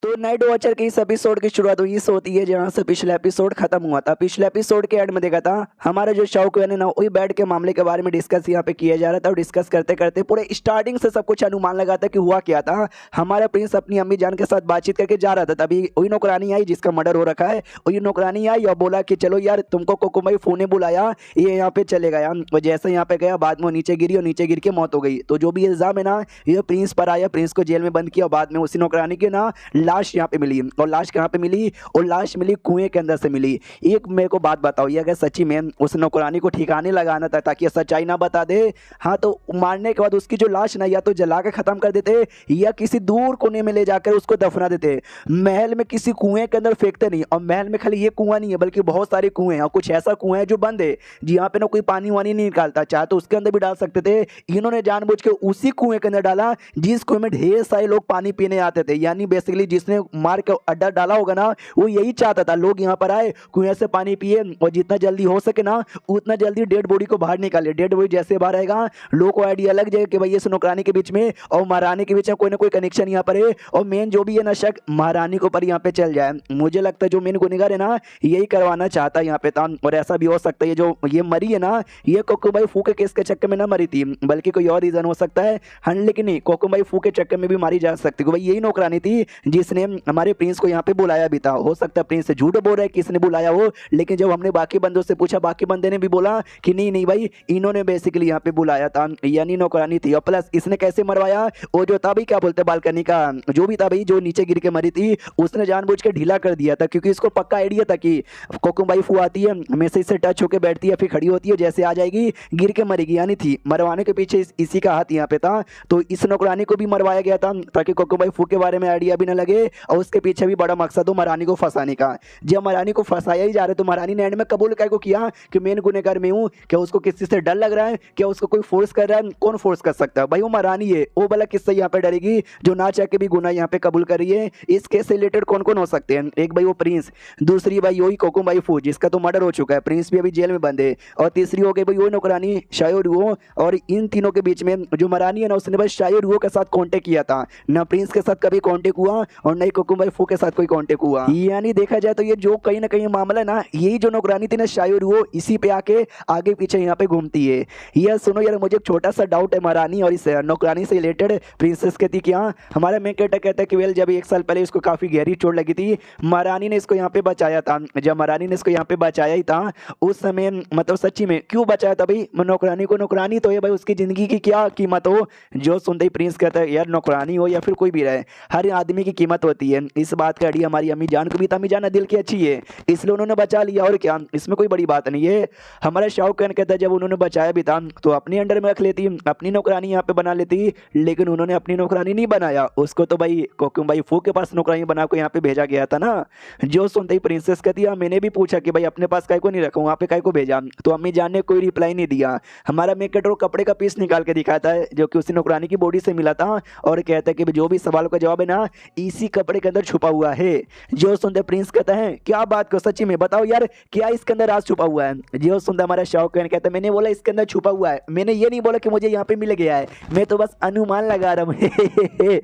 तो night watcher के इस एपिसोड की शुरुआत हुई से होती है जहां से पिछला एपिसोड खत्म हुआ था। पिछले एपिसोड के एंड में देखा था हमारा जो शाहरुख है ना वही बैठ के मामले के बारे में डिस्कस यहाँ पे किया जा रहा था और डिस्कस करते करते पूरे स्टार्टिंग से सब कुछ अनुमान लगा था कि हुआ क्या था। हमारा प्रिंस अपनी अम्मी जान के साथ बातचीत करके जा रहा था, तभी वही नौकरानी आई जिसका मर्डर हो रखा है। वही नौकरानी आई और बोला कि चलो यार तुमको कोको भाई फोन ने बुलाया, ये यहाँ पे चले गया। और जैसे यहाँ पे गया बाद में वो नीचे गिरी और नीचे गिर के मौत हो गई। तो जो भी इल्जाम है ना ये प्रिंस पर आया, प्रिंस को जेल में बंद किया और बाद में उसी नौकरानी की ना लाश यहाँ पे मिली। और लाश कहाँ पे मिली? और लाश मिली कुएं के अंदर से मिली। एक मेरे को बात बताओ, ये अगर सच्ची में उस नौकरानी को ठिकाने लगाना था ताकि सच्चाई ना बता दे, हाँ तो मारने के बाद उसकी जो लाश ना या तो जला के खत्म कर देते या किसी दूर कोने में ले जाकर उसको दफना देते। महल में किसी कुएं के अंदर फेंकते नहीं। और महल में खाली ये कुआं नहीं है बल्कि बहुत सारे कुएं हैं और कुछ ऐसा कुआं है जो बंद है जहाँ पे ना कोई पानी वानी नहीं निकालता, चाहे तो उसके अंदर भी डाल सकते थे। इन्होंने जानबूझ के उसी कुएं के अंदर डाला जिस कुएं में ढेर सारे लोग पानी पीने आते थे। यानी बेसिकली जिसने मार के अड्डा डाला होगा ना वो यही चाहता था लोग यहाँ पर आए, कुएं से पानी पिए और जितना जल्दी हो सके ना उतना जल्दी डेड बॉडी को बाहर निकाले। डेड बॉडी जैसे बाहर आएगा लोगों को आइडिया लग जाए कि भाई इस नौकरानी के बीच में और महारानी के बीच में कोई ना कोई कनेक्शन यहाँ पर है। और मेन जो भी है ना शक महारानी के ऊपर यहाँ पे चल जाए। मुझे लगता है जो मेन गुनहगार है ना यही करवाना चाहता है यहाँ पे था। और ऐसा भी हो सकता है जो ये मरी है ना ये कोकुबाई फू के केस के चक्कर में ना मरी थी बल्कि कोई और रीजन हो सकता है। हाँ लेकिन नहीं, कोकुबाई फू के चक्कर में भी मारी जा सकती है। भाई यही नौकरानी थी जिसने हमारे प्रिंस को यहाँ पे बुलाया भी था। हो सकता है प्रिंस से झूठ बोल रहा है किसने बुलाया हो, लेकिन जब हमने बाकी बंदों से पूछा बाकी बंदे ने भी बोला कि नहीं नहीं भाई इन्होंने बेसिकली यहाँ पे बुलाया था, यानी नौकरानी थी। और प्लस इसने कैसे मरवाया, वो जो था भाई क्या बोलते हैं बालकनी का जो भी था भाई जो नीचे गिर के मरी थी उसने जानबूझ के ढीला कर दिया था क्योंकि इसको पक्का आइडिया था कि कोकुबाई फू आती है हमेशा इससे टच होकर बैठती है फिर खड़ी होती है, जैसे आ जाएगी गिर के मरेगी। यानी थी मरवाने के पीछे इसी का हाथ यहाँ पे था। तो इस नौकरानी को भी मरवाया गया था ताकि कोकुबाई फू के बारे में आइडिया भी ना लगे और उसके पीछे भी बड़ा मकसद हो महारानी को फंसाने का। जब महारानी को फंसाया ही जा रहे तो महारानी ने एंड में कबूल क्या को किया कि मेन गुनहगार मैं हूँ। क्या उसको किसी से डर लग रहा है? क्या उसको कोई फोर्स कर रहा है? कौन फोर्स कर सकता है भाई? वो महारानी है, वो भला किससे यहाँ पे डरेगी जो ना चाह के भी गुनाह यहाँ पे कबूल कर रही है। इस केस से रिलेटेड कौन कौन हो सकते हैं? एक भाई वो प्रिंस, दूसरी भाई वही कोकुबाई फू जिसका तो मर्डर हो चुका है, प्रिंस भी अभी जेल में बंद है, और तीसरी हो गई भाई वो नौकरानी शायोरुओ। और इन तीनों के बीच में जो महारानी है ना उसने बस शायोरुओ के साथ कांटेक्ट किया था, ना प्रिंस के साथ कभी कांटेक्ट हुआ और ना ही कोकुबाई फू के साथ कोई कांटेक्ट हुआ। यानी देखा जाए तो ये जो कहीं ना कहीं मामला है ना यही जो नौकरानी थी ना शायोरुओ इसी पे आके आगे पीछे यहाँ पे घूमती है। ये सुनो यार मुझे एक छोटा सा डाउट है महारानी और इस नौकरानी से रिलेटेड। प्रिंसेस कहती कि हाँ हमारा मेन कैरेक्टर कहता है कि वेल जब 1 साल पहले इसको काफी गहरी चोट लगी थी महारानी ने इसको यहाँ पे बचाया था। जब महारानी ने इसको यहाँ पे बचाया ही था उस समय मतलब सच्ची में क्यों बचाया था भाई नौकरानी को? नौकरानी तो ये भाई उसकी जिंदगी की क्या कीमत हो। जो सुनते ही प्रिंस कहता है यार नौकरानी हो या फिर कोई भी रहे हर आदमी की कीमत होती है। इस बात का आइडिया हमारी अम्मी जान को भी था, अम्मी जान दिल की अच्छी है इसलिए उन्होंने बचा लिया और क्या, इसमें कोई बड़ी बात नहीं है। हमारा शाहरुख खान कहता है जब उन्होंने बचाया भी था तो अपने अंडर में रख लेती, अपनी नौकरानी यहाँ पे बना लेती, लेकिन उन्होंने अपनी नौकरानी नहीं बनाया उसको, तो भाई कोकुबाई फू के पास नौकरानी बना को यहाँ पे भेजा गया था ना। जो सुनते ही प्रिंसेस कहती है मैंने भी पूछा कि भाई अपने पास काय को नहीं रखा वहाँ पे काय को भेजा, तो अम्मी जान ने कोई रिप्लाई नहीं दिया। हमारा मेकअप कपड़े का पीस निकाल के दिखाता है जो कि उसी नौकरानी की बॉडी से मिला था और कहता है कि जो भी सवालों का जवाब है ना इसी कपड़े के अंदर छुपा हुआ है। जो सुनते प्रिंस कहता है क्या बात को सच्ची में बताओ यार क्या इसके अंदर राज छुपा हुआ है? जो सुनता हमारा शाहरुख खान कहता है मैंने बोला इसके अंदर छुपा हुआ है, मैंने ये नहीं बोला कि मुझे यहाँ पे मिल गया है, मैं तो बस अनुमान लगा रहा हूँ।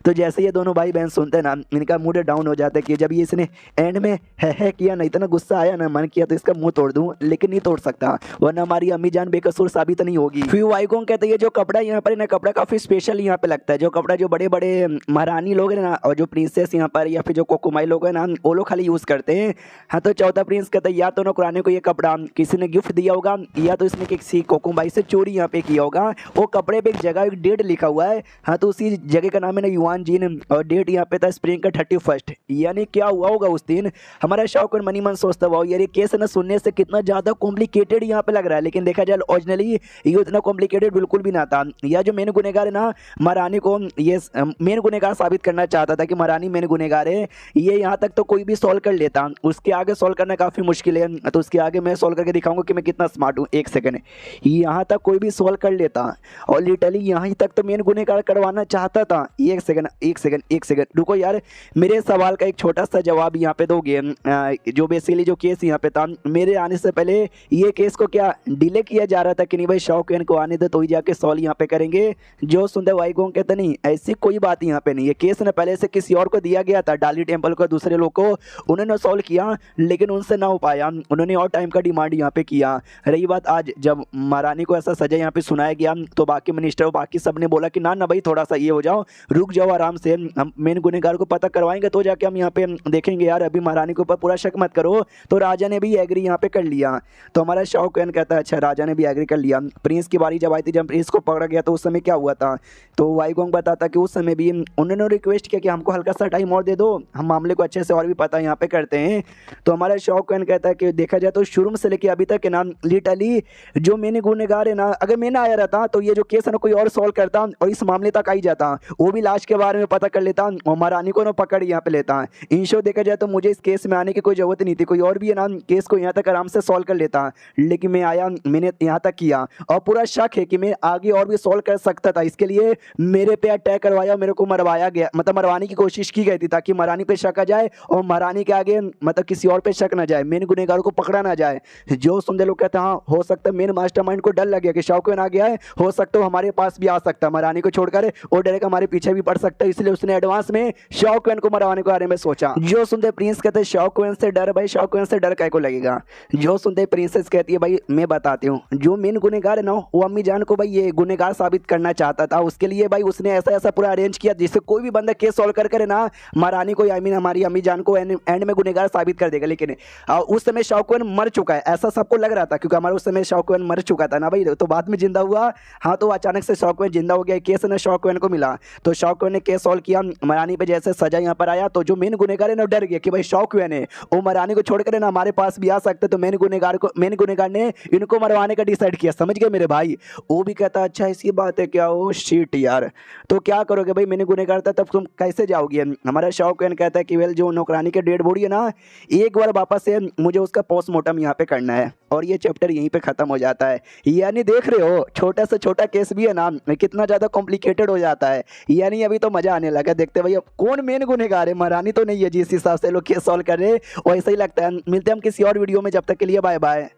तो जैसे ये दोनों भाई बहन सुनते हैं ना इनका मूड डाउन हो जाता है कि जब ये इसने एंड में है किया ना इतना गुस्सा आया ना मन किया तो इसका मुंह तोड़ दूं, लेकिन नहीं तोड़ सकता वरना हमारी अम्मी जान बेकसूर साबित नहीं होगी। फिर वाइगोंग कहते हैं जो कपड़ा यहाँ पर ना कपड़ा काफी स्पेशल यहाँ पे लगता है। जो कपड़ा जो बड़े बड़े महारानी लोग हैं ना और जो प्रिंसेस यहाँ पर या फिर जो कोकुमाई लोग हैं ना वो लोग खाली यूज करते हैं। हाँ तो चौथा प्रिंस कहता है या तो नौकरानी को ये कपड़ा किसी ने गिफ्ट दिया होगा या तो इसने किसी कोकुमाई से चोरी यहाँ पे किया होगा। वो कपड़े पे एक जगह एक डेट लिखा हुआ है, हाँ तो उसी जगह का नाम है ना युआन जीन और डेट यहाँ पे था स्प्रिंग का 31। यानी क्या हुआ होगा उस दिन? हमारा शाहरुख खान मनी मन सोचता हुआ यार ये केस ना सुनने से कितना ज्यादा कॉम्प्लिकेटेड यहाँ पे लग रहा है, लेकिन देखा जाए ओरिजिनली ये उतना कॉम्प्लिकेटेड बिल्कुल भी ना था। या जो मेन गुनहगार है ना महारानी को ये मेन गुनहगार साबित करना चाहता था कि महारानी मेन गुनहगार है, ये यहाँ तक तो कोई भी सॉल्व कर लेता, उसके आगे सॉल्व करना काफी मुश्किल है। तो उसके आगे मैं सॉल्व करके दिखाऊंगा कि मैं कितना स्मार्ट हूँ। एक सेकंड, यहाँ तक कोई भी सॉल्व कर लेता और लिटरली यहाँ तक तो मेन गुनहगार करवाना चाहता था। एक सेकंड रुको यार, मेरे सवाल का एक छोटा सा जवाब यहाँ पे दोगे। जो बेसिकली जो केस यहाँ पे था मेरे आने से पहले ये केस को क्या डिले किया जा रहा था कि नहीं भाई शाहरुख खान को आने दे तो ही जाके सॉल्व यहाँ पे करेंगे। जो सुंदर वाइगोंग कहते नहीं ऐसी कोई बात यहाँ पे नहीं है, केस ने पहले से किसी किसी और को दिया गया था, डाली टेम्पल को, दूसरे लोग को, उन्होंने सॉल्व किया लेकिन उनसे ना हो पाया, उन्होंने और टाइम का डिमांड यहाँ पे किया। रही बात आज जब महारानी को ऐसा सजा यहाँ पे सुनाया गया तो बाकी मिनिस्टर बाकी सब ने बोला कि ना ना भाई थोड़ा सा ये हो जाओ, रुक जाओ आराम से, हम मेन गुनहगार को पता करवाएंगे तो जाके हम यहाँ पे देखेंगे यार, अभी महारानी के ऊपर पूरा शक मत करो। तो राजा ने भी एग्री यहाँ पे कर लिया। तो हमारा शाओकुएन कहता है अच्छा, राजा ने भी एग्री कर लिया। प्रिंस की बारी जब आई थी, जब प्रिंस को पकड़ा गया तो उस समय क्या हुआ था, तो वाईगोंग बताता कि उस समय भी उन्होंने रिक्वेस्ट किया कि हमको हल्का सा टाइम और दे दो, हम मामले को अच्छे से और भी पता यहाँ पे करते हैं। तो हमारा शाओकुएन कहता है कि देखा जाए तो शुरू से लेके अभी तक ना लिटरली जो मैंने गुनहगार है ना, अगर मैं ना आया रहता तो ये जो केस है ना कोई और सॉल्व करता और इस मामले तक आई जाता, वो भी लाश के बारे में पता कर लेता और महारानी को ना पकड़ यहाँ पे लेता। इन शो देखा जाए तो मुझे इस केस में आने की कोई जरूरत नहीं थी, कोई और भी है ना केस को यहाँ तक आराम से सॉल्व कर लेता, लेकिन मैं आया, मैंने यहाँ तक किया और पूरा शक है कि मैं आगे और भी सॉल्व कर सकता था। इसके लिए मेरे पे अटैक करवाया, मेरे को मरवाया गया, मतलब मरवाने की कोशिश की गई थी ताकि महारानी पे शक आ जाए और महारानी के आगे मतलब किसी और पे शक ना जाए, मेन गुनहगारों को पकड़ा ना जाए। जो सुनते लोग कहते हैं हाँ हो सकता है मेन मास्टरमाइंड को डर लग गया कि शाओकुएन आ गया है, हो सकता है हमारे पास भी आ सकता है, महारानी को छोड़कर और डायरेक्ट हमारे पीछे भी पड़ सकता है, इसलिए उसने एडवांस में शाओकुएन को मरवाने के बारे में सोचा। जो सुनते प्रिंस कहते हैं शाओकुएन से डर, भाई शाओकुएन से डर काय को लगेगा। जो सुनते प्रिंसेस कहती है भाई मैं बताती हूँ, जो मेन गुनहगार है ना वो अम्मी जान को भाई ये गुनहगार साबित करना चाहता था, उसके लिए भाई उसने ऐसा ऐसा पूरा अरेंज किया जिससे कोई भी बंदा केस सॉल्व कर करे ना महारानी को, आई मीन हमारी अम्मी जान को एंड में गुनहगार साबित कर देगा। लेकिन उस समय शाओकुएन मर चुका है ऐसा सबको लग रहा था, क्योंकि हमारा उस समय शाओकुएन मर चुका था ना भाई, तो बाद में जिंदा हुआ। हाँ तो अचानक से शाओकुएन जिंदा हो गया, केस ना शाओकुएन को मिला, तो शाओकुएन ने केस सॉल्व किया, महारानी पे जैसे सजा यहाँ पर आया तो जो मेन गुनहगार है ना डर गया कि भाई शाओकुएन है वो महारानी को छोड़कर ना हमारे पास भी आ सकते, तो मेन गुनहगार ने इनको मरवाने का डिसाइड किया, समझ गए मेरे भाई। वो भी कहता अच्छा ऐसी बात है क्या, ओ शिट यार, तो क्या करोगे भाई, मैंने गुनहगार था तब तुम कैसे जाओगे। हमारा शाओकुएन कहता है कि वेल जो नौकरानी के डेड बॉडी है ना एक बार वापस से मुझे उसका पोस्टमार्टम यहाँ पे करना है, और ये चैप्टर यहीं पे खत्म हो जाता है। यानी देख रहे हो छोटा से छोटा केस भी है ना कितना ज्यादा कॉम्प्लिकेटेड हो जाता है, यानी अभी तो मजा आने लगा। देखते भाई अब कौन मेन गुनहगार है, महारानी तो नहीं है जिस हिसाब से लोग केस सॉल्व कर रहे, वैसा ही लगता है। मिलते हैं हम किसी और वीडियो में, जब तक के लिए बाय बाय।